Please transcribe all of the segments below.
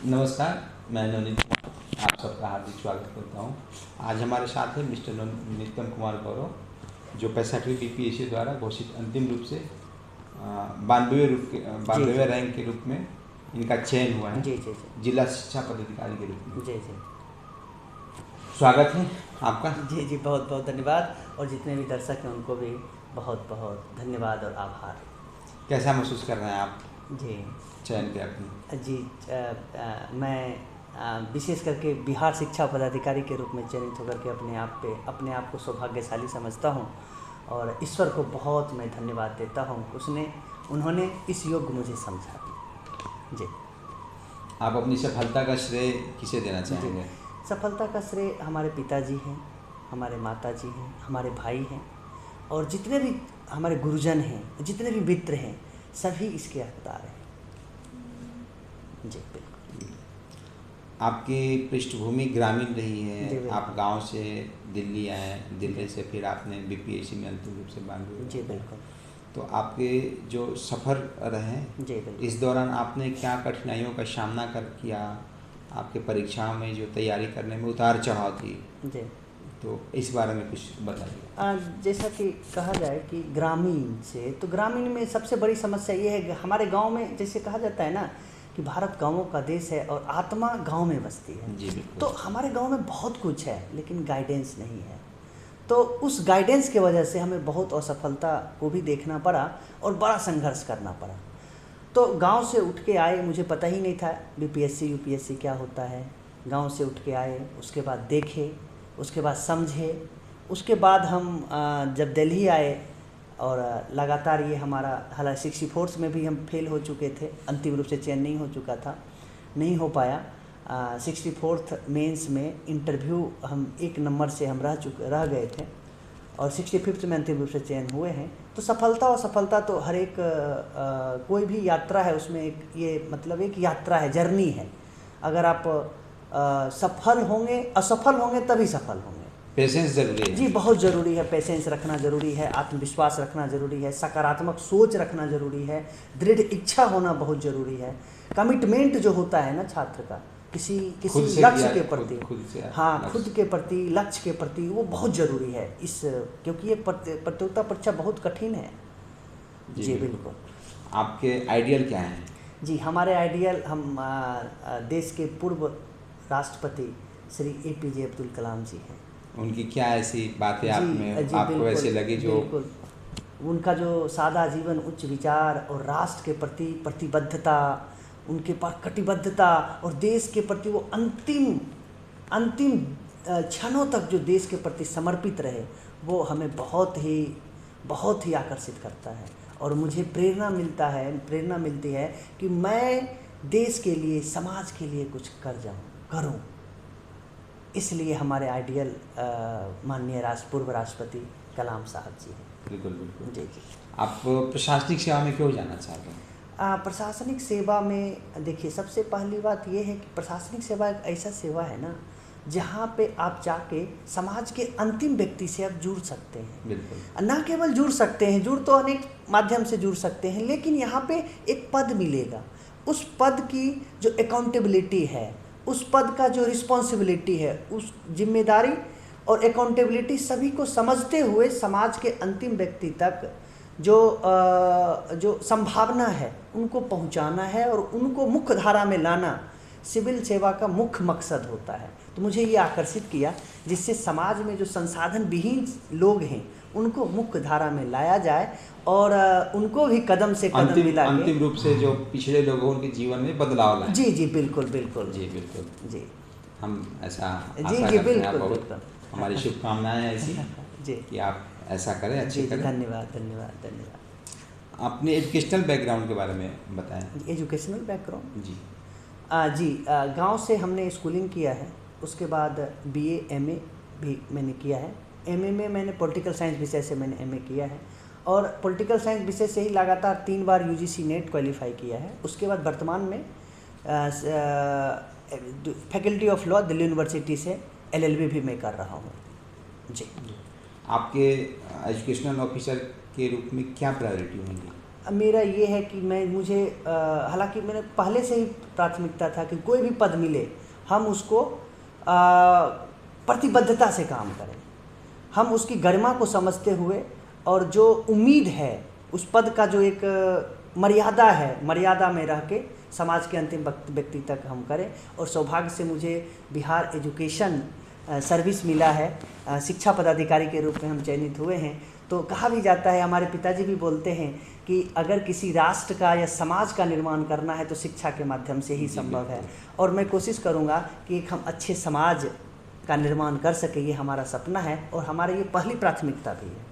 नमस्कार, मैं नवनीत कुमार आप सबका हार्दिक स्वागत करता हूँ। आज हमारे साथ है मिस्टर नित्यम कुमार गौरव, जो 65वीं बीपीएससी द्वारा घोषित अंतिम रूप से 92वें रैंक के रूप में इनका चयन हुआ है। जी जी जी जिला शिक्षा पदाधिकारी के रूप में। जी जी स्वागत है आपका। जी जी, बहुत बहुत धन्यवाद। और जितने भी दर्शक हैं उनको भी बहुत बहुत धन्यवाद और आभार। कैसा महसूस कर रहे हैं आप जी चयन के अपनी? जी मैं विशेष करके बिहार शिक्षा पदाधिकारी के रूप में चयनित होकर के अपने आप को सौभाग्यशाली समझता हूँ और ईश्वर को बहुत मैं धन्यवाद देता हूँ। उन्होंने इस योग्य मुझे समझा। जी, आप अपनी सफलता का श्रेय किसे देना चाहेंगे? सफलता का श्रेय हमारे पिताजी हैं, हमारे माताजी हैं, हमारे भाई हैं और जितने भी हमारे गुरुजन हैं, जितने भी मित्र हैं, सभी इसके हकदार हैं। जी बिल्कुल। आपकी पृष्ठभूमि ग्रामीण रही है, जी आप गांव से दिल्ली आए, दिल्ली से फिर आपने बीपीएससी में अंतिम रूप से 92। जी बिल्कुल। तो आपके जो सफ़र रहे, जी बिल्कुल। इस दौरान आपने क्या कठिनाइयों का सामना किया? आपके परीक्षाओं में जो तैयारी करने में उतार चढ़ाव थी, जी, तो इस बारे में कुछ बताइए। जैसा कि कहा जाए कि ग्रामीण में सबसे बड़ी समस्या ये है कि हमारे गांव में जैसे कहा जाता है ना कि भारत गांवों का देश है और आत्मा गांव में बसती है। जी बिल्कुल। तो हमारे गांव में बहुत कुछ है लेकिन गाइडेंस नहीं है। तो उस गाइडेंस की वजह से हमें बहुत असफलता को भी देखना पड़ा और बड़ा संघर्ष करना पड़ा। तो गांव से उठ के आए, मुझे पता ही नहीं था बीपीएससी यूपीएससी क्या होता है। गांव से उठ के आए, उसके बाद देखे, उसके बाद समझे, उसके बाद हम जब दिल्ली आए और लगातार ये हमारा हालांकि 64th में भी हम फेल हो चुके थे, अंतिम रूप से चयन नहीं हो पाया। 64th मेंस में इंटरव्यू हम 1 नंबर से हम रह गए थे और 65th में अंतिम रूप से चयन हुए हैं। तो सफलता तो हर एक कोई भी यात्रा है, उसमें एक यात्रा है, जर्नी है। अगर आप असफल होंगे तभी सफल होंगे। पेशेंस जरूरी है। जी बहुत ज़रूरी है, पेशेंस रखना ज़रूरी है, आत्मविश्वास रखना ज़रूरी है, सकारात्मक सोच रखना ज़रूरी है, दृढ़ इच्छा होना बहुत ज़रूरी है। कमिटमेंट जो होता है ना छात्र का किसी लक्ष्य के प्रति, खुद के प्रति, लक्ष्य के प्रति, वो बहुत ज़रूरी है क्योंकि ये प्रतियोगिता परीक्षा बहुत कठिन है। जी बिल्कुल। आपके आइडियल क्या हैं? जी हमारे आइडियल, हम देश के पूर्व राष्ट्रपति श्री APJ अब्दुल कलाम जी हैं। उनकी क्या ऐसी बातें आपको वैसे लगी जो? बिल्कुल, उनका जो सादा जीवन, उच्च विचार और राष्ट्र के प्रति प्रतिबद्धता, उनके पास कटिबद्धता और देश के प्रति वो अंतिम क्षणों तक जो देश के प्रति समर्पित रहे, वो हमें बहुत ही आकर्षित करता है और मुझे प्रेरणा मिलती है कि मैं देश के लिए, समाज के लिए कुछ करूं। इसलिए हमारे आइडियल माननीय पूर्व राष्ट्रपति कलाम साहब जी हैं। बिल्कुल बिल्कुल। जी जी। आप प्रशासनिक सेवा में क्यों जाना चाहते हैं? प्रशासनिक सेवा में देखिए, सबसे पहली बात ये है कि प्रशासनिक सेवा एक ऐसा सेवा है ना जहाँ पे आप जाके समाज के अंतिम व्यक्ति से आप जुड़ सकते हैं। बिल्कुल। ना केवल जुड़ सकते हैं, जुड़ तो अनेक माध्यम से जुड़ सकते हैं, लेकिन यहाँ पे एक पद मिलेगा। उस पद की जो अकाउंटेबिलिटी है, उस पद का जो रिस्पॉन्सिबिलिटी है, उस जिम्मेदारी और अकाउंटेबिलिटी सभी को समझते हुए समाज के अंतिम व्यक्ति तक जो संभावना है उनको पहुंचाना है और उनको मुख्य धारा में लाना सिविल सेवा का मुख्य मकसद होता है। तो मुझे ये आकर्षित किया जिससे समाज में जो संसाधन विहीन लोग हैं उनको मुख्य धारा में लाया जाए और उनको भी कदम से कदम मिला के अंतिम रूप से जो पिछड़े लोग हैं उनके जीवन में बदलाव लाएं। जी जी बिल्कुल बिल्कुल। जी बिल्कुल। जी हम ऐसा जी बिल्कुल। हमारी शुभकामनाएं ऐसी जी कि आप ऐसा करें, अच्छे करें। धन्यवाद। अपने एजुकेशनल बैकग्राउंड के बारे में बताएं। एजुकेशनल बैकग्राउंड जी गांव से हमने स्कूलिंग किया है, उसके बाद BA MA भी मैंने किया है। MA में मैंने पॉलिटिकल साइंस विषय से मैंने MA किया है और पॉलिटिकल साइंस विषय से ही लगातार 3 बार UGC नेट क्वालिफाई किया है। उसके बाद वर्तमान में faculty of law Delhi university से LLB भी मैं कर रहा हूँ। जी। आपके एजुकेशनल ऑफिसर के रूप में क्या प्रायोरिटी होंगी? मेरा ये है कि मुझे हालांकि मैंने पहले से ही प्राथमिकता था कि कोई भी पद मिले हम उसको प्रतिबद्धता से काम करें, हम उसकी गरिमा को समझते हुए और जो उम्मीद है उस पद का जो एक मर्यादा है, मर्यादा में रह के समाज के अंतिम व्यक्ति तक हम करें। और सौभाग्य से मुझे बिहार एजुकेशन सर्विस मिला है, शिक्षा पदाधिकारी के रूप में हम चयनित हुए हैं। तो कहा भी जाता है, हमारे पिताजी भी बोलते हैं कि अगर किसी राष्ट्र का या समाज का निर्माण करना है तो शिक्षा के माध्यम से ही संभव है। और मैं कोशिश करूँगा कि एक हम अच्छे समाज का निर्माण कर सके, ये हमारा सपना है और हमारी ये पहली प्राथमिकता भी है।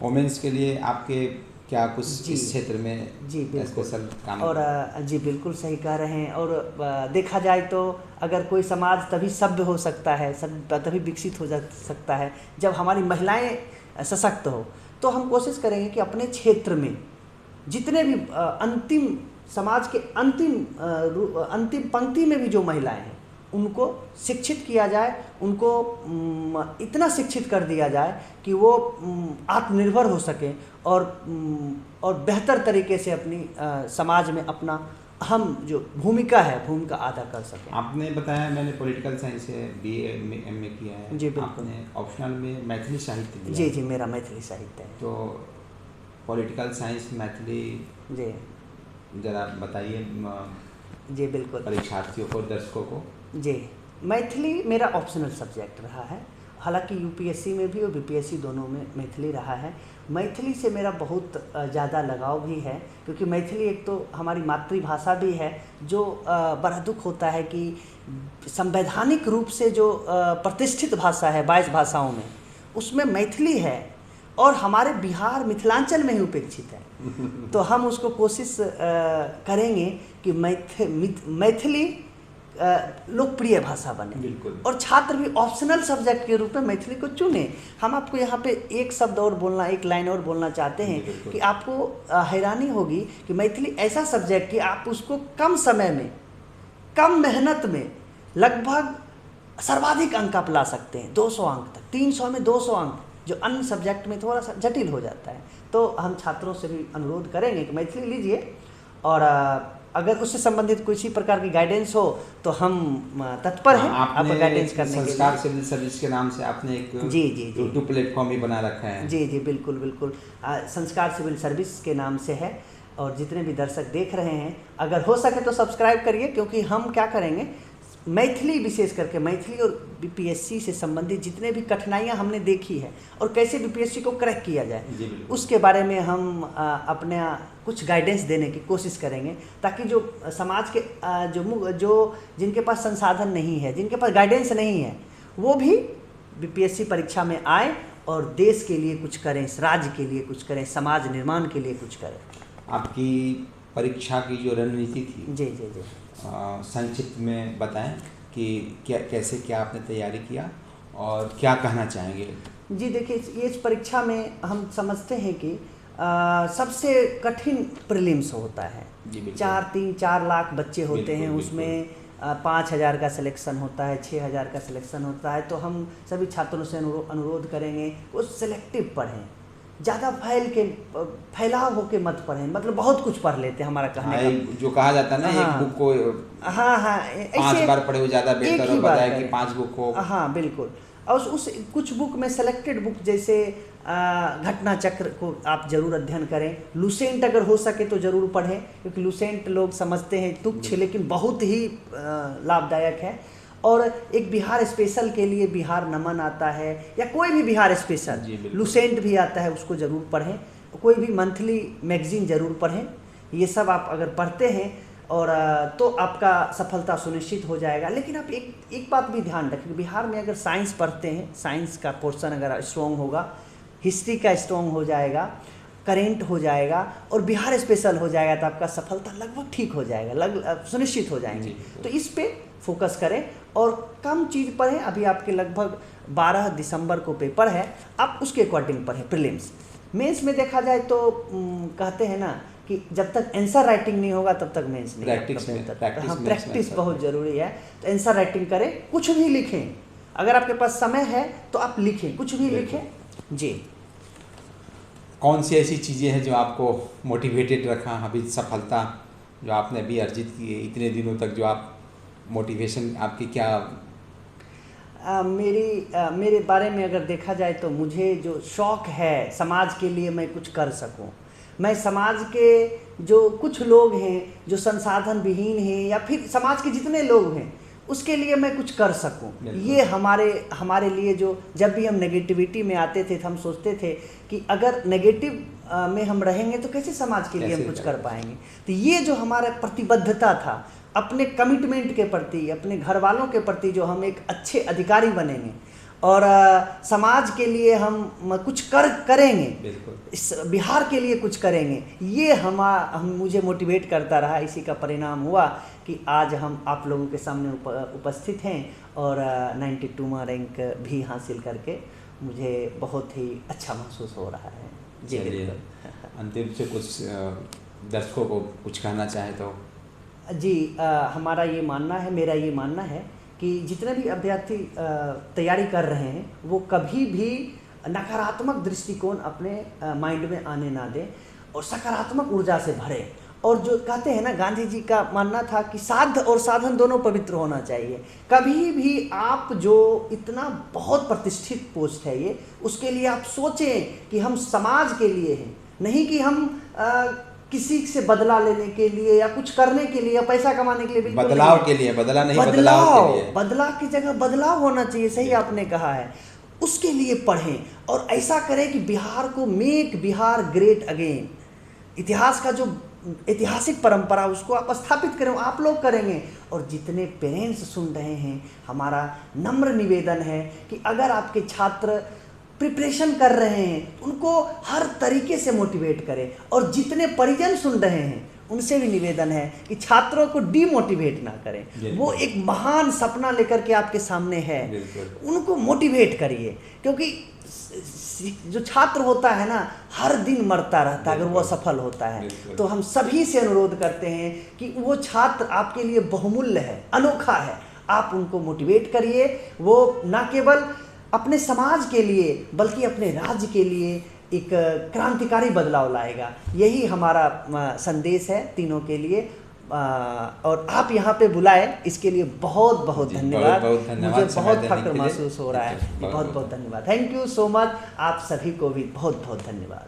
वोमेंस के लिए आपके क्या कुछ जी, इस क्षेत्र में जी बिल्कुल स्पेशल काम? और जी बिल्कुल सही कह रहे हैं। और देखा जाए तो अगर कोई समाज तभी सभ्य हो सकता है, तभी विकसित हो सकता है जब हमारी महिलाएं सशक्त हो। तो हम कोशिश करेंगे कि अपने क्षेत्र में जितने भी अंतिम समाज के अंतिम पंक्ति में भी जो महिलाएं हैं उनको शिक्षित किया जाए, उनको इतना शिक्षित कर दिया जाए कि वो आत्मनिर्भर हो सकें और बेहतर तरीके से अपनी समाज में अपना अहम जो भूमिका अदा कर सकें। आपने बताया मैंने पॉलिटिकल साइंस से BA MA किया है। जी बिल्कुल। आपने ऑप्शनल में मैथिली साहित्य लिया जी है। जी मेरा मैथिली साहित्य है। तो पॉलिटिकल साइंस मैथिली जी ज़रा बताइए जी बिल्कुल परीक्षार्थियों को, दर्शकों को। जी, मैथिली मेरा ऑप्शनल सब्जेक्ट रहा है, हालांकि UPSC में भी और BPSC दोनों में मैथिली रहा है। मैथिली से मेरा बहुत ज़्यादा लगाव भी है, क्योंकि मैथिली एक तो हमारी मातृभाषा भी है। जो बड़ा दुख होता है कि संवैधानिक रूप से जो प्रतिष्ठित भाषा है 22 भाषाओं में, उसमें मैथिली है और हमारे बिहार मिथिलांचल में ही उपेक्षित है। तो हम उसको कोशिश करेंगे कि मैथिली लोकप्रिय भाषा बने। बिल्कुल। और छात्र भी ऑप्शनल सब्जेक्ट के रूप में मैथिली को चुने। हम आपको यहाँ पे एक शब्द और बोलना, एक लाइन और बोलना चाहते हैं कि आपको हैरानी होगी कि मैथिली ऐसा सब्जेक्ट कि आप उसको कम समय में, कम मेहनत में लगभग सर्वाधिक अंक आप ला सकते हैं, 200 अंक तक, 300 में 200 अंक, जो अन्य सब्जेक्ट में थोड़ा सा जटिल हो जाता है। तो हम छात्रों से भी अनुरोध करेंगे कि मैथिली लीजिए, और अगर उससे संबंधित किसी प्रकार की गाइडेंस हो तो हम तत्पर हैं आपको गाइडेंस करने के लिए। संस्कार सिविल सर्विस के नाम से आपने एक जी यूट्यूब प्लेटफॉर्म भी बना रखा है। जी जी बिल्कुल बिल्कुल, संस्कार सिविल सर्विस के नाम से है। और जितने भी दर्शक देख रहे हैं, अगर हो सके तो सब्सक्राइब करिए, क्योंकि हम क्या करेंगे, मैथिली विशेष करके मैथिली और BPSC से संबंधित जितने भी कठिनाइयाँ हमने देखी है और कैसे BPSC को क्रैक किया जाए, उसके बारे में हम अपने कुछ गाइडेंस देने की कोशिश करेंगे, ताकि जो समाज के जो जिनके पास संसाधन नहीं है, जिनके पास गाइडेंस नहीं है, वो भी BPSC परीक्षा में आए और देश के लिए कुछ करें, राज्य के लिए कुछ करें, समाज निर्माण के लिए कुछ करें। आपकी परीक्षा की जो रणनीति थी, जी जी जी, संक्षिप्त में बताएं कि कैसे क्या आपने तैयारी किया और क्या कहना चाहेंगे? जी देखिए, इस परीक्षा में हम समझते हैं कि सबसे कठिन प्रीलिम्स होता है। 4 लाख बच्चे होते हैं, उसमें 5,000 का सिलेक्शन होता है, 6,000 का सिलेक्शन होता है। तो हम सभी छात्रों से अनुरोध करेंगे वो सिलेक्टिव पढ़ें, ज़्यादा फैलाव होके मत पढ़ें। मतलब बहुत कुछ पढ़ लेते हैं, हमारा कहने का जो कहा जाता है ना, एक बुक को 5 बार पढ़े वो ज़्यादा बेहतर हो, बताया कि 5 बुक को। हाँ बिल्कुल। और उस कुछ बुक में सेलेक्टेड बुक, जैसे घटना चक्र को आप जरूर अध्ययन करें। लुसेंट अगर हो सके तो ज़रूर पढ़ें, क्योंकि लुसेंट लोग समझते हैं तुच्छ, लेकिन बहुत ही लाभदायक है। और एक बिहार स्पेशल के लिए बिहार नमन आता है, या कोई भी बिहार स्पेशल, लुसेंट भी आता है, उसको ज़रूर पढ़ें। कोई भी मंथली मैगजीन ज़रूर पढ़ें। ये सब आप अगर पढ़ते हैं और तो आपका सफलता सुनिश्चित हो जाएगा। लेकिन आप एक बात भी ध्यान रखें, बिहार में अगर साइंस पढ़ते हैं, साइंस का पोर्शन अगर स्ट्रॉन्ग होगा, हिस्ट्री का स्ट्रॉन्ग हो जाएगा, करेंट हो जाएगा और बिहार स्पेशल हो जाएगा, तो आपका सफलता लगभग ठीक हो जाएगा, सुनिश्चित हो जाएंगे। तो इस पे फोकस करें और कम चीज़ पढ़ें। अभी आपके लगभग 12 दिसंबर को पेपर है, आप उसके अकॉर्डिंग पढ़ें प्रीलिम्स। मेंस में देखा जाए तो कहते हैं ना कि जब तक आंसर राइटिंग नहीं होगा तब तक मेंस नहीं। प्रैक्टिस बहुत ज़रूरी है। तो आंसर राइटिंग करें, कुछ भी लिखें, अगर आपके पास समय है तो आप लिखें, कुछ भी लिखें। जी कौन सी ऐसी चीज़ें हैं जो आपको मोटिवेटेड रखा अभी, सफलता जो आपने अभी अर्जित की है इतने दिनों तक, जो आप मोटिवेशन आपकी क्या? मेरे बारे में अगर देखा जाए तो मुझे जो शौक़ है समाज के लिए मैं कुछ कर सकूं, मैं समाज के जो कुछ लोग हैं जो संसाधन विहीन हैं या फिर समाज के जितने लोग हैं उसके लिए मैं कुछ कर सकूं, ये हमारे लिए जो जब भी हम नेगेटिविटी में आते थे तो हम सोचते थे कि अगर नेगेटिव में हम रहेंगे तो कैसे समाज के लिए हम कुछ कर पाएंगे। तो ये जो हमारा प्रतिबद्धता था अपने कमिटमेंट के प्रति, अपने घर वालों के प्रति, जो हम एक अच्छे अधिकारी बनेंगे और समाज के लिए हम कुछ करेंगे, इस बिहार के लिए कुछ करेंगे, ये हम मुझे मोटिवेट करता रहा। इसी का परिणाम हुआ कि आज हम आप लोगों के सामने उपस्थित हैं और 92वां रैंक भी हासिल करके मुझे बहुत ही अच्छा महसूस हो रहा है। जी बिल्कुल। अंतिम से कुछ दर्शकों को कुछ कहना चाहे तो? जी हमारा ये मानना है, मेरा ये मानना है कि जितने भी अभ्यर्थी तैयारी कर रहे हैं वो कभी भी नकारात्मक दृष्टिकोण अपने माइंड में आने ना दें और सकारात्मक ऊर्जा से भरे। और जो कहते हैं ना, गांधी जी का मानना था कि साध्य और साधन दोनों पवित्र होना चाहिए। कभी भी आप जो इतना बहुत प्रतिष्ठित पोस्ट है ये, उसके लिए आप सोचें कि हम समाज के लिए हैं, नहीं कि हम किसी से बदला लेने के लिए या कुछ करने के लिए या पैसा कमाने के लिए। बदलाव के लिए, बदला नहीं, बदलाव के लिए, बदलाव की जगह बदलाव होना चाहिए। सही आपने कहा है, उसके लिए पढ़ें और ऐसा करें कि बिहार को मेक बिहार ग्रेट अगेन, इतिहास का जो ऐतिहासिक परंपरा उसको आप स्थापित करें, आप लोग करेंगे। और जितने पेरेंट्स सुन रहे हैं, हमारा नम्र निवेदन है कि अगर आपके छात्र प्रिपरेशन कर रहे हैं उनको हर तरीके से मोटिवेट करें। और जितने परिजन सुन रहे हैं उनसे भी निवेदन है कि छात्रों को डीमोटिवेट ना करें। वो एक महान सपना लेकर के आपके सामने है, उनको मोटिवेट करिए, क्योंकि जो छात्र होता है ना हर दिन मरता रहता है अगर वो असफल होता है। तो हम सभी से अनुरोध करते हैं कि वो छात्र आपके लिए बहुमूल्य है, अनोखा है, आप उनको मोटिवेट करिए। वो ना केवल अपने समाज के लिए बल्कि अपने राज्य के लिए एक क्रांतिकारी बदलाव लाएगा। यही हमारा संदेश है तीनों के लिए। और आप यहाँ पे बुलाए इसके लिए बहुत बहुत धन्यवाद। मुझे बहुत फख्र महसूस हो रहा है। बहुत बहुत धन्यवाद। Thank you so much. आप सभी को भी बहुत बहुत धन्यवाद।